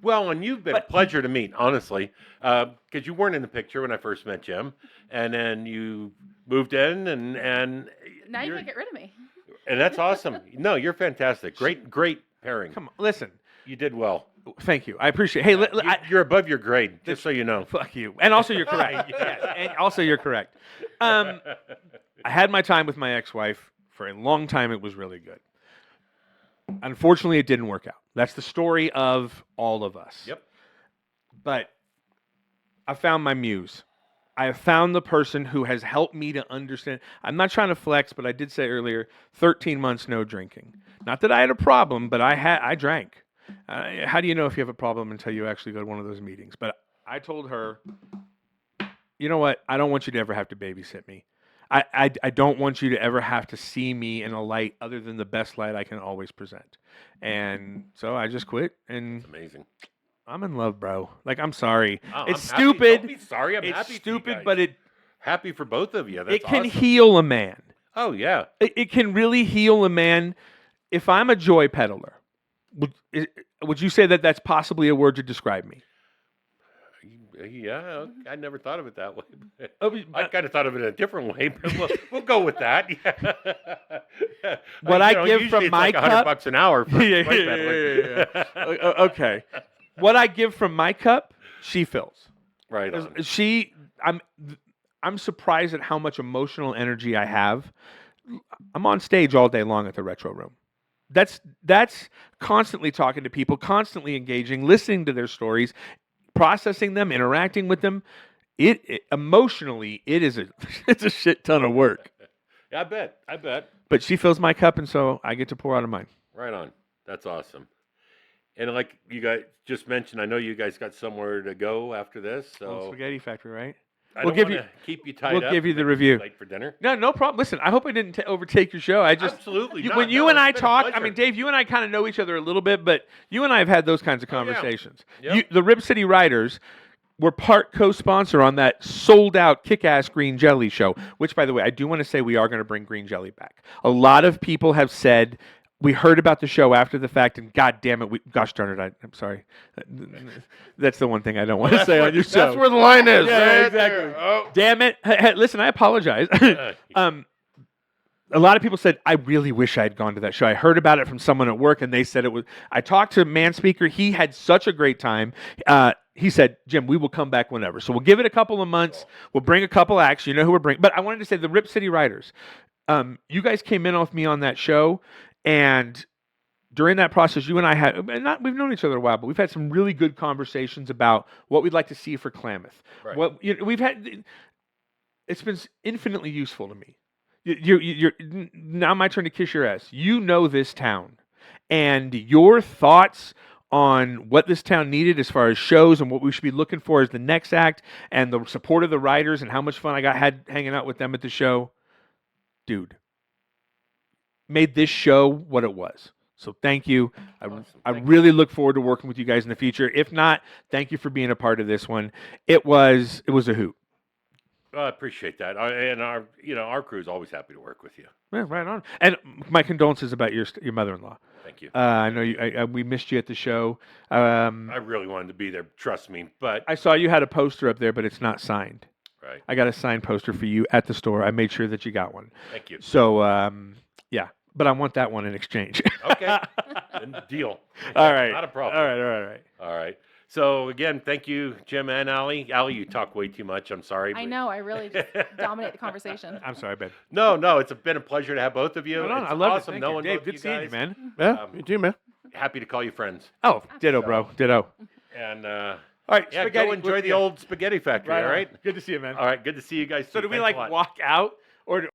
Well, and you've been a pleasure to meet, honestly, because you weren't in the picture when I first met Jim, and then you moved in, and Now you can't get rid of me. and that's awesome. No, you're fantastic. Great pairing. Come on, listen. You did well. Thank you. I appreciate. Hey, You're above your grade, just so you know. fuck you. And also, you're correct. Yes, and also, you're correct. I had my time with my ex-wife for a long time. It was really good. Unfortunately, it didn't work out. That's the story of all of us. Yep. But I found my muse. I have found the person who has helped me to understand. I'm not trying to flex, but I did say earlier, 13 months no drinking. Not that I had a problem, but I drank. How do you know if you have a problem until you actually go to one of those meetings? But I told her, you know what? I don't want you to ever have to babysit me. I don't want you to ever have to see me in a light other than the best light I can always present. And so I just quit, and Amazing. I'm in love, bro. Like, I'm sorry. Oh, It's I'm happy. stupid. Don't be sorry. I'm It's happy for you stupid, guys. but Happy for both of you. That's It can awesome. heal a man. Oh yeah. It can really heal a man. If I'm a joy peddler, would you say that that's possibly a word to describe me? Yeah, I never thought of it that way. Oh, I kind of thought of it in a different way, but we'll go with that. Yeah. What I give usually from it's my like cup- $100 an hour for Yeah, joy yeah. peddling. Okay. What I give from my cup, she fills. Right on. I'm surprised at how much emotional energy I have. I'm on stage all day long at the Retro Room. That's constantly talking to people, constantly engaging, listening to their stories, processing them, interacting with them. It emotionally, it's a shit ton of work. Yeah, I bet. But she fills my cup, and so I get to pour out of mine. Right on. That's awesome. And like you guys just mentioned, I know you guys got somewhere to go after this. Old So Spaghetti Factory, right? I We'll don't give want to keep you tied we'll up. give you the make review. Late for dinner. No problem. Listen, I hope I didn't overtake your show. Absolutely. When you and it's I been a talk, I pleasure. mean, Dave, you and I kind of know each other a little bit, but you and I have had those kinds of Oh, yeah. conversations. Yep. The Rib City Riders were part co-sponsor on that sold-out kick-ass green jelly show, which, by the way, I do want to say we are going to bring green jelly back. A lot of people have said, we heard about the show after the fact, and God damn it, gosh darn it, I'm sorry. That's the one thing I don't want to say on your show. That's where the line is. Yeah, right exactly. there. Oh. Damn it. Hey, listen, I apologize. A lot of people said, I really wish I had gone to that show. I heard about it from someone at work, and they said it was. I talked to Man Speaker. He had such a great time. He said, Jim, we will come back whenever. So we'll give it a couple of months. We'll bring a couple acts. You know who we're bringing. But I wanted to say the Rip City Riders. You guys came in with me on that show, and during that process, you and I had, we've known each other a while, but we've had some really good conversations about what we'd like to see for Klamath. Right. It's been infinitely useful to me. You're now my turn to kiss your ass. You know this town, and your thoughts on what this town needed as far as shows and what we should be looking for as the next act, and the support of the writers and how much fun I had hanging out with them at the show, dude, made this show what it was. So thank you. Awesome. I Thank really look forward to working with you guys in the future. If not, thank you for being a part of this one. It was a hoot. I appreciate that. And our crew is always happy to work with you. Yeah, right on. And my condolences about your mother-in-law. Thank you. I know we missed you at the show. I really wanted to be there. Trust me. But I saw you had a poster up there, but it's not signed. right. I got a signed poster for you at the store. I made sure that you got one. Thank you. So, yeah. But I want that one in exchange. Okay. Then deal. All right. Not a problem. All right. All right. So again, thank you, Jim and Allie. Allie, you talk way too much. I'm sorry. I know. I really just dominate the conversation. I'm sorry, babe. No, it's been a pleasure to have both of you. Right on. It's I love awesome it. Thank knowing you. Dave, both good you seeing you, guys. man. Yeah, you too, man. Happy to call you friends. Oh, ditto, bro. Ditto. And All right, yeah, spaghetti. go enjoy the old spaghetti factory. All right. Good to see you, man. All right. Good to see you guys. So too. do we Thanks a like lot. walk out, or